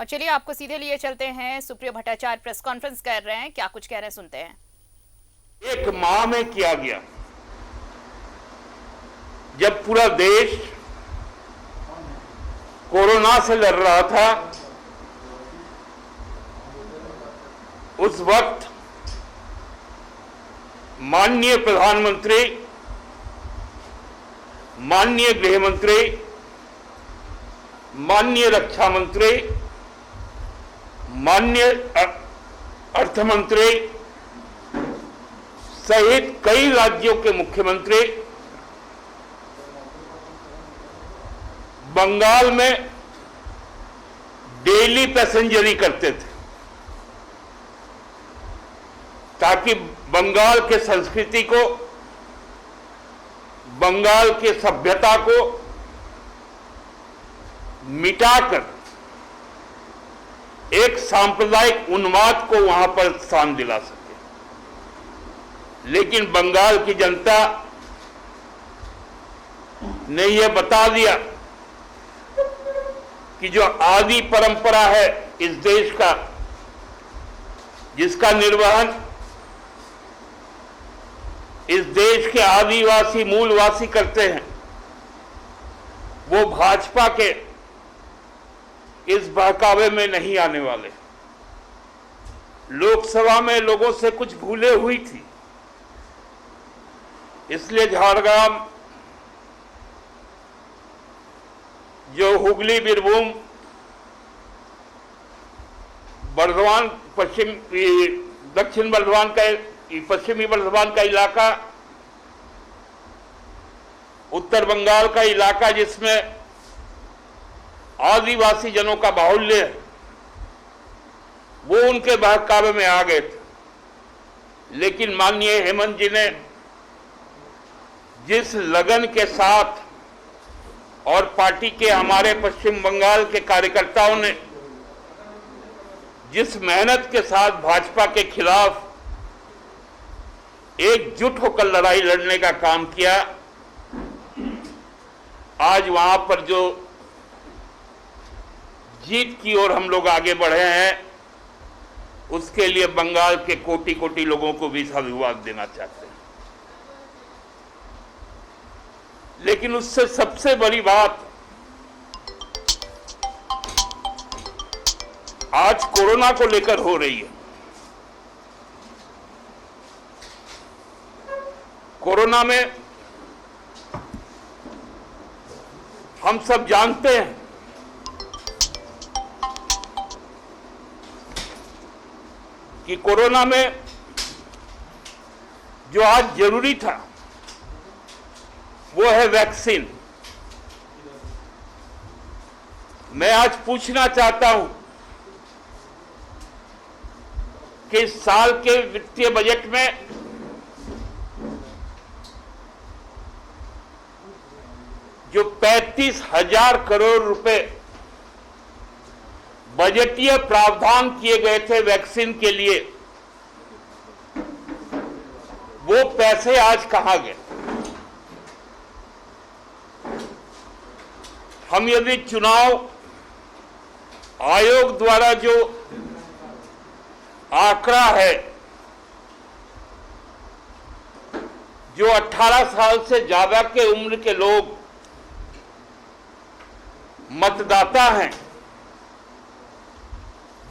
और चलिए आपको सीधे लिए चलते हैं। सुप्रियो भट्टाचार्य प्रेस कॉन्फ्रेंस कर रहे हैं, क्या कुछ कह रहे हैं सुनते हैं। एक माह में किया गया जब पूरा देश कोरोना से लड़ रहा था, उस वक्त माननीय प्रधानमंत्री, माननीय गृह मंत्री, माननीय रक्षा मंत्री, माननीय अर्थ मंत्री सहित कई राज्यों के मुख्यमंत्री बंगाल में डेली पैसेंजरी करते थे ताकि बंगाल के संस्कृति को, बंगाल के सभ्यता को मिटाकर एक सांप्रदायिक उन्माद को वहां पर स्थान दिला सके। लेकिन बंगाल की जनता ने यह बता दिया कि जो आदि परंपरा है इस देश का, जिसका निर्वहन इस देश के आदिवासी मूलवासी करते हैं, वो भाजपा के इस बहकावे में नहीं आने वाले। लोकसभा में लोगों से कुछ भूले हुई थी, इसलिए झारग्राम, जो हुगली, बीरभूम, बर्धमान, दक्षिण बर्धमान का, पश्चिमी बर्धमान का इलाका, उत्तर बंगाल का इलाका जिसमें आदिवासी जनों का बाहुल्य है, वो उनके बहकावे में आ गए थे। लेकिन माननीय हेमंत जी ने जिस लगन के साथ और पार्टी के, हमारे पश्चिम बंगाल के कार्यकर्ताओं ने जिस मेहनत के साथ भाजपा के खिलाफ एकजुट होकर लड़ाई लड़ने का काम किया, आज वहां पर जो जीत की ओर हम लोग आगे बढ़े हैं, उसके लिए बंगाल के कोटि कोटि लोगों को भी साधुवाद देना चाहते हैं। लेकिन उससे सबसे बड़ी बात आज कोरोना को लेकर हो रही है। कोरोना में हम सब जानते हैं कि कोरोना में जो आज जरूरी था वो है वैक्सीन। मैं आज पूछना चाहता हूं कि इस साल के वित्तीय बजट में जो 35,000 करोड़ रुपए बजटीय प्रावधान किए गए थे वैक्सीन के लिए, वो पैसे आज कहां गए? हम यदि चुनाव आयोग द्वारा जो आंकड़ा है, जो 18 साल से ज्यादा के उम्र के लोग मतदाता हैं,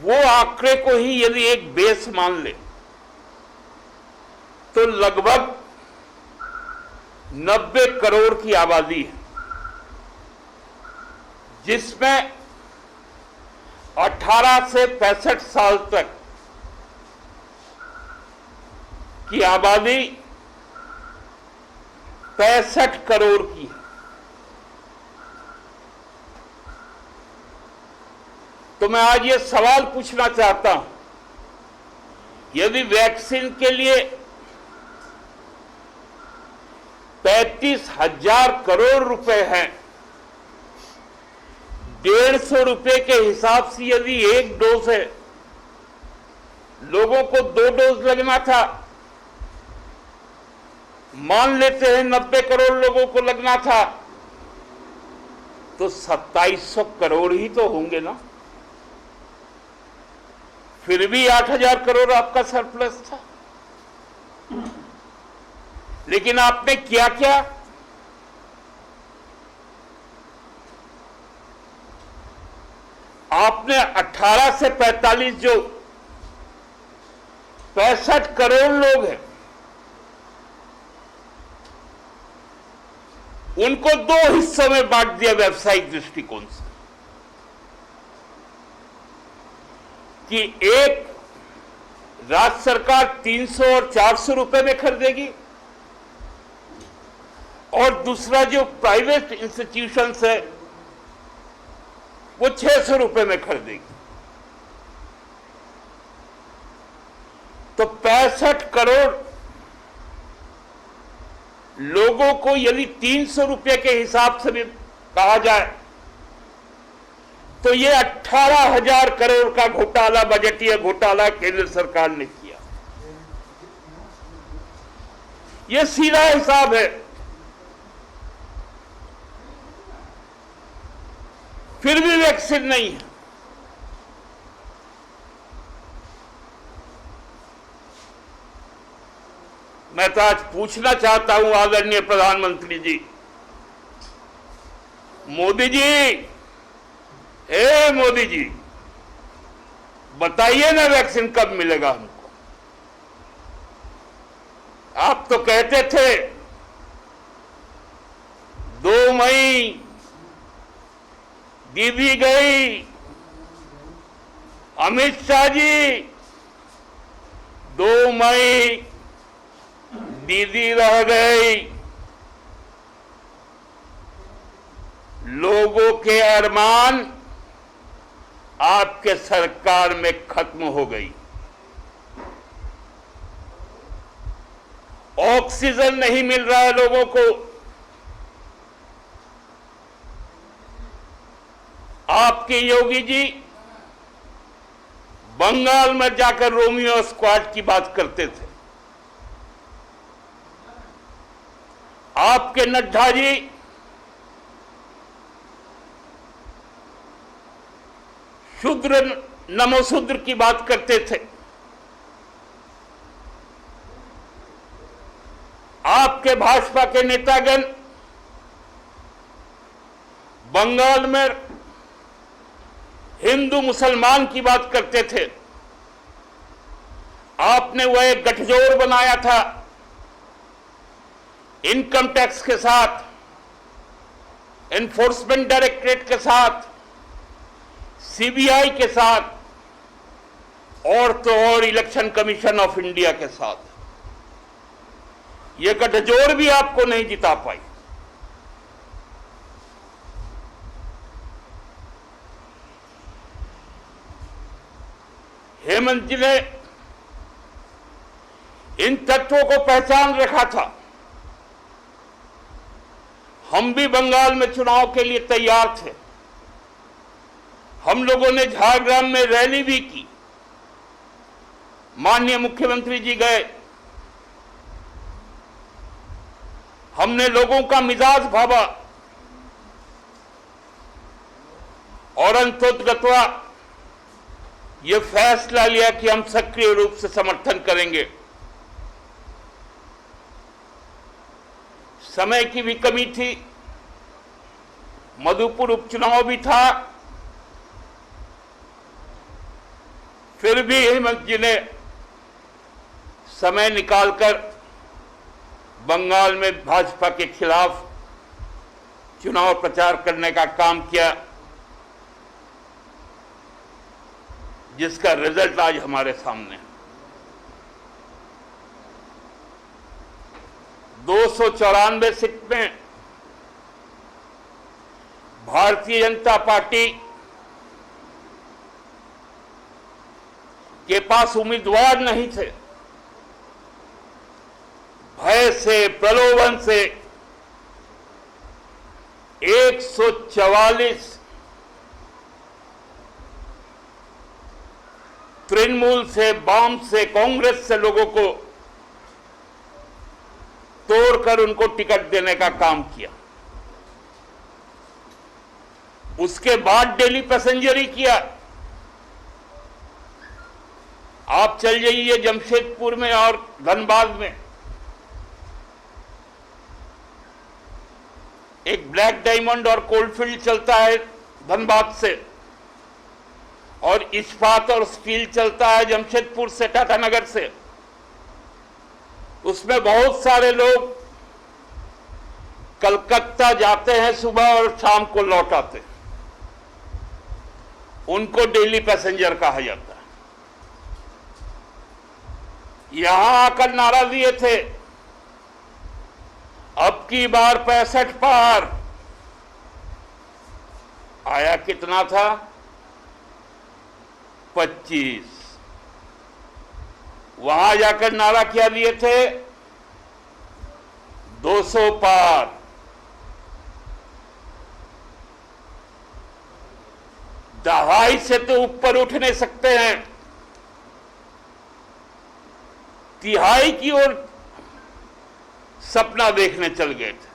वो आंकड़े को ही यदि एक बेस मान ले तो लगभग 90 करोड़ की आबादी है, जिसमें 18 से 65 साल तक की आबादी 65 करोड़ की है। तो मैं आज ये सवाल पूछना चाहता हूं, यदि वैक्सीन के लिए 35,000 करोड़ रुपए हैं, 150 रुपए के हिसाब से यदि एक डोज है, लोगों को 2 डोज लगना था, मान लेते हैं 90 करोड़ लोगों को लगना था, तो 2700 करोड़ ही तो होंगे ना। फिर भी 8,000 करोड़ आपका सरप्लस था। लेकिन आपने किया क्या? आपने 18 से 45 जो 65 करोड़ लोग हैं, उनको दो हिस्सों में बांट दिया व्यावसायिक दृष्टिकोण से कि एक राज्य सरकार 300 और 400 रुपए में खरीदेगी और दूसरा जो प्राइवेट इंस्टीट्यूशंस है वो 600 रुपए में खरीदेगी। तो 65 करोड़ लोगों को यदि 300 रुपए के हिसाब से भी कहा जाए तो ये 18,000 करोड़ का घोटाला, बजटीय घोटाला केंद्र सरकार ने किया। ये सीधा हिसाब है। फिर भी वैक्सीन नहीं है। मैं तो आज पूछना चाहता हूं आदरणीय प्रधानमंत्री जी, मोदी जी, मोदी जी, बताइए ना वैक्सीन कब मिलेगा हमको। आप तो कहते थे 2 मई दीदी गई, अमित शाह जी 2 मई दीदी रह गई। लोगों के अरमान आपके सरकार में खत्म हो गई। ऑक्सीजन नहीं मिल रहा है लोगों को। आपके योगी जी बंगाल में जाकर रोमियो स्क्वाड की बात करते थे। आपके नड्डा जी शूद्र नमोशूद्र की बात करते थे। आपके भाजपा के नेतागण बंगाल में हिंदू मुसलमान की बात करते थे। आपने वह एक गठजोड़ बनाया था इनकम टैक्स के साथ, एनफोर्समेंट डायरेक्टरेट के साथ, सीबीआई के साथ और तो और इलेक्शन कमीशन ऑफ इंडिया के साथ। यह गठजोड़ भी आपको नहीं जिता पाई। हेमंत जी ने इन तत्वों को पहचान रखा था। हम भी बंगाल में चुनाव के लिए तैयार थे। हम लोगों ने झारग्राम में रैली भी की। माननीय मुख्यमंत्री जी गए। हमने लोगों का मिजाज भावा और अंततोगत्वा ये फैसला लिया कि हम सक्रिय रूप से समर्थन करेंगे। समय की भी कमी थी, मधुपुर उपचुनाव भी था, फिर भी हेमंत जी ने समय निकालकर बंगाल में भाजपा के खिलाफ चुनाव प्रचार करने का काम किया, जिसका रिजल्ट आज हमारे सामने है। 294 सीट में भारतीय जनता पार्टी के पास उम्मीदवार नहीं थे। भय से, प्रलोभन से 144 तृणमूल से, वाम से, कांग्रेस से लोगों को तोड़कर उनको टिकट देने का काम किया। उसके बाद डेली पैसेंजर ही किया। आप चल जाइए जमशेदपुर में और धनबाद में, एक ब्लैक डायमंड और कोलफील्ड चलता है धनबाद से, और इस्पात और स्टील चलता है जमशेदपुर से, टाटानगर से। उसमें बहुत सारे लोग कलकत्ता जाते हैं सुबह और शाम को लौट आते हैं, उनको डेली पैसेंजर कहा जाता है। यहां आकर नारा दिए थे, अब की बार 65 पार। आया कितना था? 25। वहां जाकर नारा क्या दिए थे? 200 पार। दहाई से तो ऊपर उठ नहीं सकते हैं, तिहाई की ओर सपना देखने चल गए थे।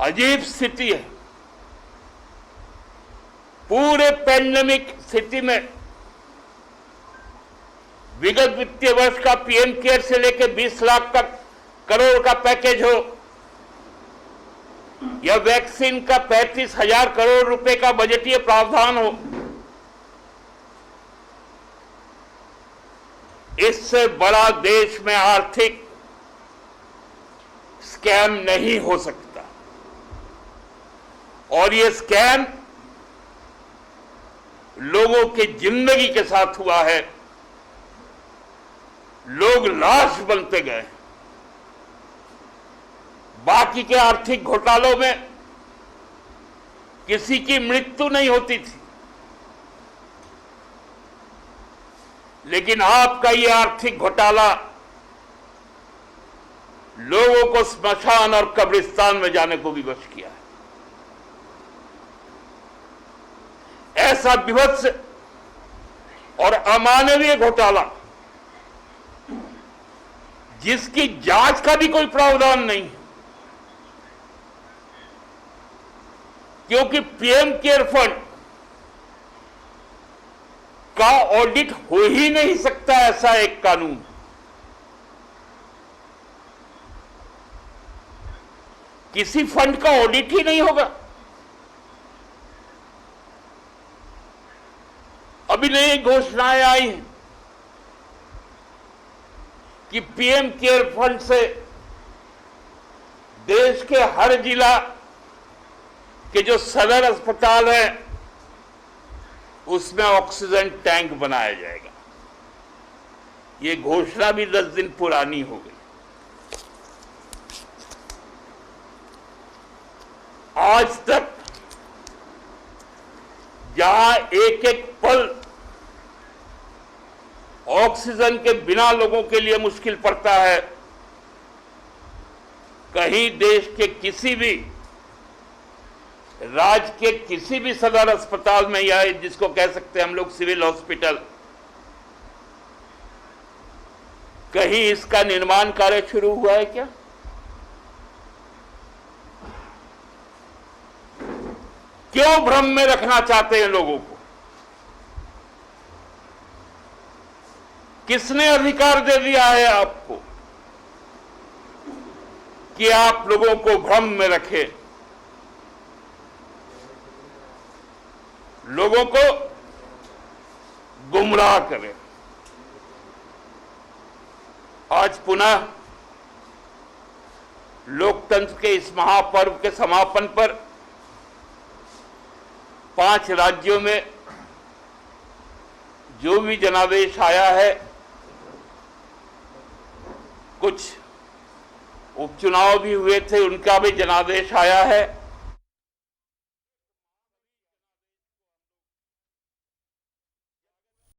अजीब स्थिति है। पूरे पैंडेमिक स्थिति में विगत वित्तीय वर्ष का पीएम केयर से लेकर 20 लाख तक करोड़ का पैकेज हो, या वैक्सीन का 35,000 करोड़ रुपए का बजटीय प्रावधान हो, इससे बड़ा देश में आर्थिक स्कैम नहीं हो सकता। और ये स्कैम लोगों की जिंदगी के साथ हुआ है। लोग लाश बनते गए। बाकी के आर्थिक घोटालों में किसी की मृत्यु नहीं होती थी, लेकिन आपका ये आर्थिक घोटाला लोगों को स्मशान और कब्रिस्तान में जाने को विवश किया है। ऐसा विभत्स और अमानवीय घोटाला जिसकी जांच का भी कोई प्रावधान नहीं, क्योंकि पीएम केयर फंड का ऑडिट हो ही नहीं सकता। ऐसा एक कानून, किसी फंड का ऑडिट ही नहीं होगा। अभी नई घोषणाएं आई हैं कि पीएम केयर फंड से देश के हर जिला के जो सदर अस्पताल है उसमें ऑक्सीजन टैंक बनाया जाएगा। ये घोषणा भी 10 दिन पुरानी हो गई। आज तक जहां एक एक पल ऑक्सीजन के बिना लोगों के लिए मुश्किल पड़ता है, कहीं देश के किसी भी राज्य के किसी भी सदर अस्पताल में, या जिसको कह सकते हैं हम लोग सिविल हॉस्पिटल, कहीं इसका निर्माण कार्य शुरू हुआ है क्या? क्यों भ्रम में रखना चाहते हैं लोगों को? किसने अधिकार दे दिया है आपको कि आप लोगों को भ्रम में रखें, लोगों को गुमराह करें? आज पुनः लोकतंत्र के इस महापर्व के समापन पर 5 राज्यों में जो भी जनादेश आया है, कुछ उपचुनाव भी हुए थे, उनका भी जनादेश आया है।